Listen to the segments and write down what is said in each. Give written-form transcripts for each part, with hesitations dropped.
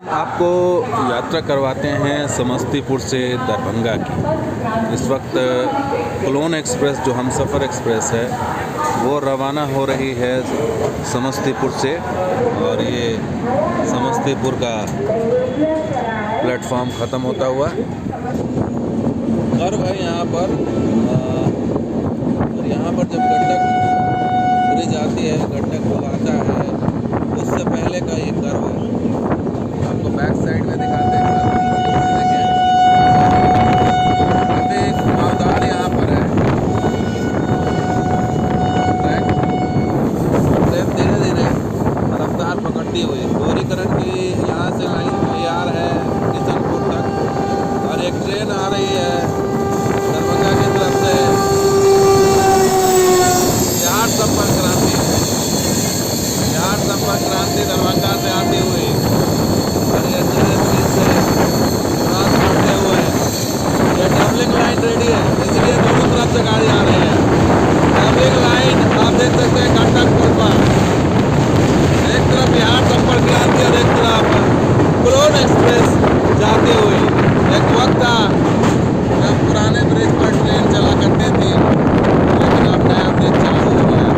आपको यात्रा करवाते हैं समस्तीपुर से दरभंगा की। इस वक्त क्लोन एक्सप्रेस जो हमसफ़र एक्सप्रेस है वो रवाना हो रही है समस्तीपुर से, और ये समस्तीपुर का प्लेटफॉर्म ख़त्म होता हुआ कर्व है यहाँ पर। और यहाँ पर जब गंडक ब्रिज आती है, गंडक पुल आता है, उससे पहले का ये कर्व है। आपको बैक साइड में दिखाते हैं। देखिए काफ़ी घुमावदार यहाँ पर है ट्रैक। ट्रेन धीरे धीरे रफ्तार पकड़ती हुई दोहरीकरण की यहाँ से लाइन तैयार है किशनपुर तक, और एक ट्रेन आ रही है दरभंगा की तरफ से, बिहार संपर्क क्रांति। बिहार संपर्क क्रांति दरभंगा से आती हुई और ये ब्रिज से क्रॉस करते हुए ये डबलिंग लाइन रेडी है, इसलिए दोनों तरफ से गाड़ी आ रही है। डबलिंग लाइन आप देख सकते हैं गंडक पुल पर, एक तरफ बिहार संपर्क क्रांति और एक तरफ क्लोन एक्सप्रेस जाती हुई। एक वक्त था जब पुराने ब्रिज पर ट्रेन चला करती थी, लेकिन अब नया ब्रिज चालू हो गया।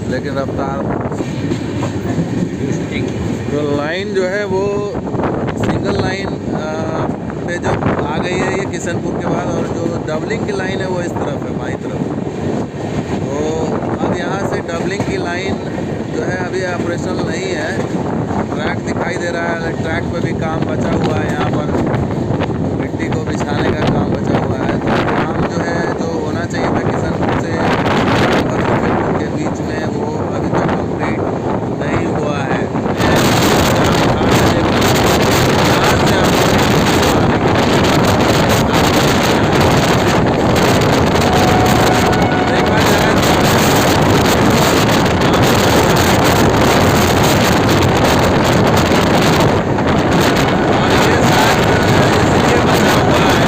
लेकिन रफ्तार जो लाइन जो है वो सिंगल लाइन पे जब आ गई है ये किशनपुर के बाद, और जो डबलिंग की लाइन है वो इस तरफ है, बाईं तरफ। तो अब यहाँ से डबलिंग की लाइन जो है अभी ऑपरेशनल नहीं है। ट्रैक दिखाई दे रहा है, ट्रैक पे भी काम बचा हुआ है, यहाँ पर मिट्टी को बिछाने का काम बचा हुआ है। तो काम जो है जो होना चाहिए था किशनपुर से के बीच में वो अभी तक कंप्लीट नहीं हुआ है। देखा जाए और ये शायद इसलिए बना हुआ है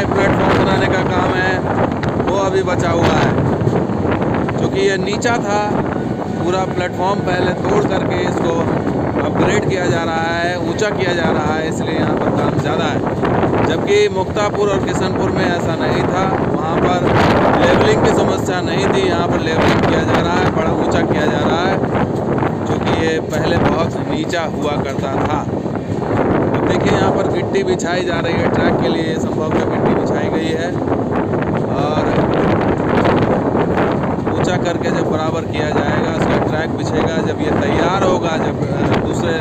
प्लेटफॉर्म बनाने का काम है वो अभी बचा हुआ है। क्योंकि ये नीचा था, पूरा प्लेटफॉर्म पहले तोड़ करके इसको अपग्रेड किया जा रहा है, ऊंचा किया जा रहा है, इसलिए यहाँ पर काम ज़्यादा है। जबकि मुक्तापुर और किशनपुर में ऐसा नहीं था, वहाँ पर लेवलिंग की समस्या नहीं थी। यहाँ पर लेवलिंग किया जा रहा है, बड़ा ऊँचा किया जा रहा है, क्योंकि ये पहले बहुत नीचा हुआ करता था। देखिए यहाँ पर गिट्टी बिछाई जा रही है, ट्रैक के लिए संभव में गिट्टी बिछाई गई है, और ऊंचा करके जब बराबर किया जाएगा उसका ट्रैक बिछेगा। जब ये तैयार होगा, जब दूसरे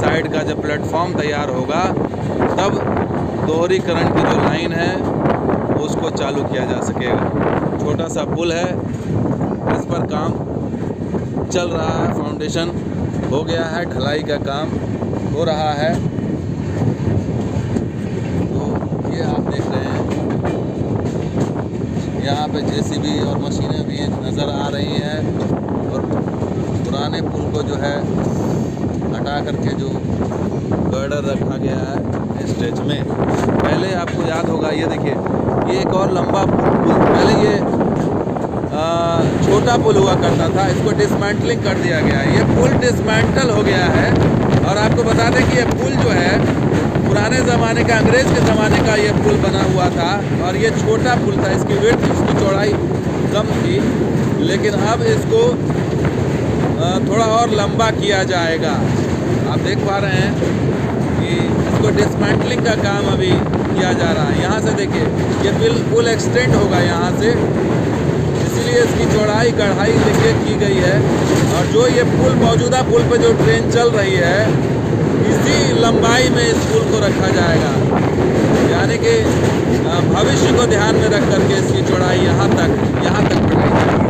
साइड का जब प्लेटफॉर्म तैयार होगा, तब दोहरीकरण की जो लाइन है उसको चालू चालू किया जा सकेगा। छोटा सा पुल है, इस पर काम चल रहा है, फाउंडेशन हो गया है, ढलाई का काम हो रहा है। तो ये आप देख रहे हैं, यहाँ पे जेसीबी और मशीनें भी नज़र आ रही हैं और पुराने पुल को जो है हटा करके जो गर्डर रखा गया है स्ट्रेच में। पहले आपको याद होगा, ये देखिए, ये एक और लंबा पुल, पहले ये छोटा पुल हुआ करता था, इसको डिसमेंटलिंग कर दिया गया है। ये पुल डिसमेंटल हो गया है। और आपको बता दें कि ये पुल जो है पुराने ज़माने का, अंग्रेज़ के ज़माने का ये पुल बना हुआ था और ये छोटा पुल था। इसकी विड्थ, इसकी चौड़ाई कम थी, लेकिन अब इसको थोड़ा और लंबा किया जाएगा। आप देख पा रहे हैं कि इसको डिसमेंटलिंग का काम अभी किया जा रहा है। यहाँ से देखिए, ये पुल एक्सटेंड होगा यहाँ से, इसीलिए इसकी चौड़ाई गढ़ाई देखिए की गई है। और जो ये पुल, मौजूदा पुल पे जो ट्रेन चल रही है, इसी लंबाई में इस पुल को रखा जाएगा। यानी कि भविष्य को ध्यान में रख करके इसकी चौड़ाई यहाँ तक बढ़ाई जाएगी।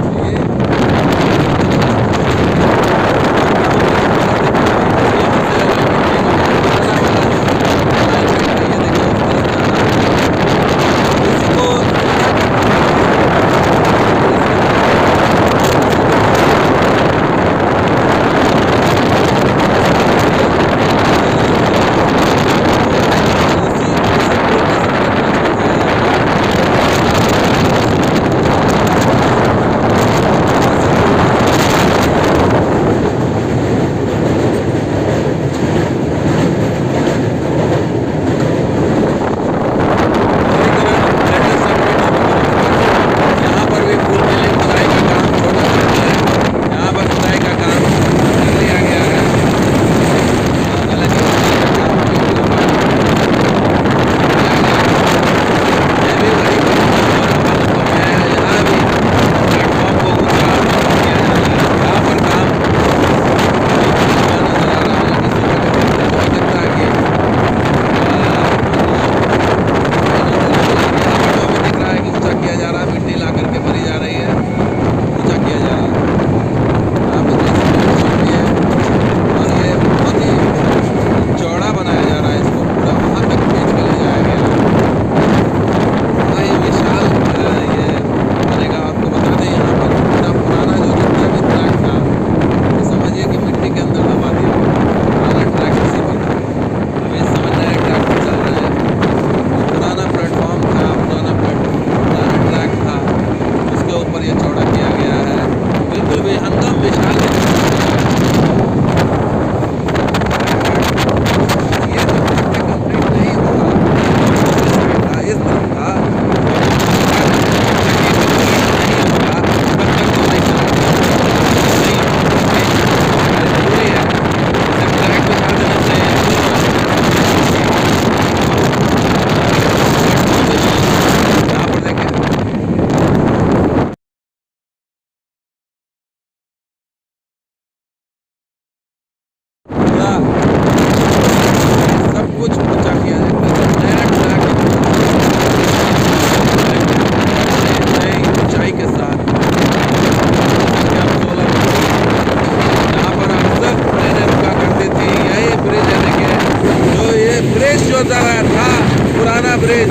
ब्रिज,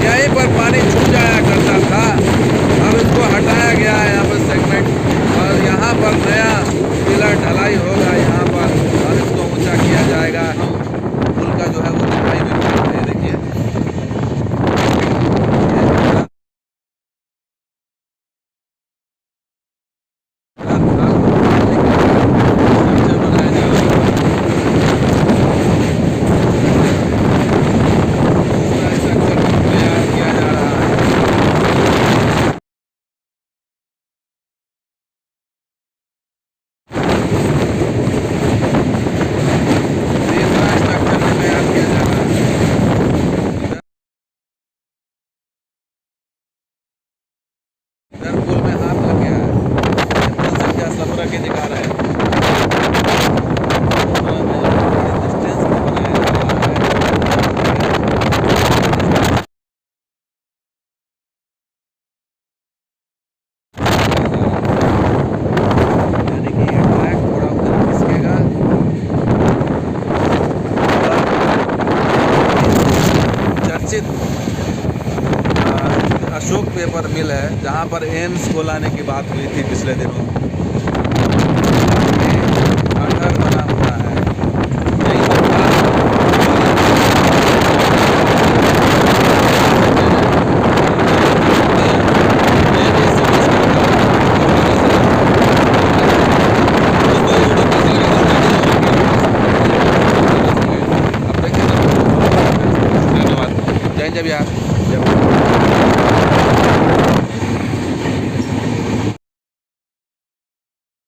यहीं पर पानी छूट जाया करता था। अब इसको हटाया गया है यहाँ पर सेगमेंट, और यहाँ पर नया पिलर ढलाई होगा यहाँ पर, और इसको ऊंचा किया जाएगा। हम पुल का जो है वो दिखाई भी करते हैं, देखिए। चर्चित अशोक पेपर मिल है, जहाँ पर एम्स को लाने की बात हुई थी पिछले दिनों। घर बना हुआ है, यही तो था। धन्यवाद। जय जय बिहार।